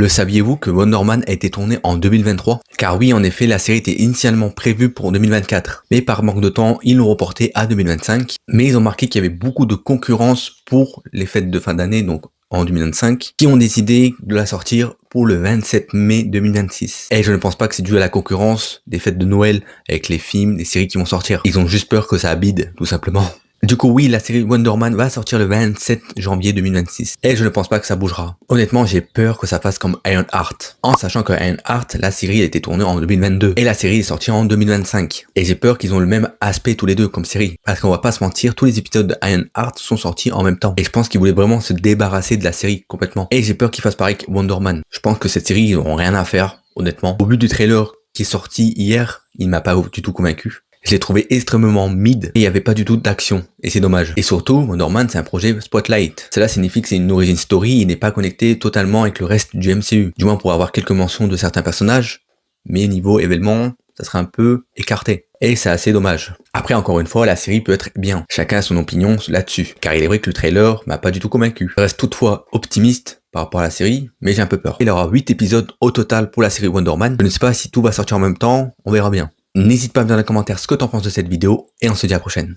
Le saviez-vous que Wonder Woman a été tourné en 2023? Car oui, en effet, la série était initialement prévue pour 2024. Mais par manque de temps, ils l'ont reporté à 2025. Mais ils ont marqué qu'il y avait beaucoup de concurrence pour les fêtes de fin d'année, donc en 2025, qui ont décidé de la sortir pour le 27 mai 2026. Et je ne pense pas que c'est dû à la concurrence des fêtes de Noël avec les films, les séries qui vont sortir. Ils ont juste peur que ça bide, tout simplement. Du coup, oui, la série Wonder Woman va sortir le 27 janvier 2026. Et je ne pense pas que ça bougera. Honnêtement, j'ai peur que ça fasse comme Ironheart. En sachant que Ironheart, la série a été tournée en 2022. Et la série est sortie en 2025. Et j'ai peur qu'ils ont le même aspect tous les deux comme série. Parce qu'on va pas se mentir, tous les épisodes de Ironheart sont sortis en même temps. Et je pense qu'ils voulaient vraiment se débarrasser de la série complètement. Et j'ai peur qu'ils fassent pareil avec Wonder Woman. Je pense que cette série, ils n'auront rien à faire, honnêtement. Au but du trailer qui est sorti hier, il m'a pas du tout convaincu. Je l'ai trouvé extrêmement mid et il n'y avait pas du tout d'action. Et c'est dommage. Et surtout, Wonder Woman, c'est un projet Spotlight. Cela signifie que c'est une origin story, il n'est pas connecté totalement avec le reste du MCU. Du moins pour avoir quelques mentions de certains personnages, mais niveau événement, ça serait un peu écarté. Et c'est assez dommage. Après, encore une fois, la série peut être bien. Chacun a son opinion là-dessus. Car il est vrai que le trailer m'a pas du tout convaincu. Je reste toutefois optimiste par rapport à la série, mais j'ai un peu peur. Il y aura 8 épisodes au total pour la série Wonder Woman. Je ne sais pas si tout va sortir en même temps, on verra bien. N'hésite pas à me dire dans les commentaires ce que t'en penses de cette vidéo et on se dit à la prochaine.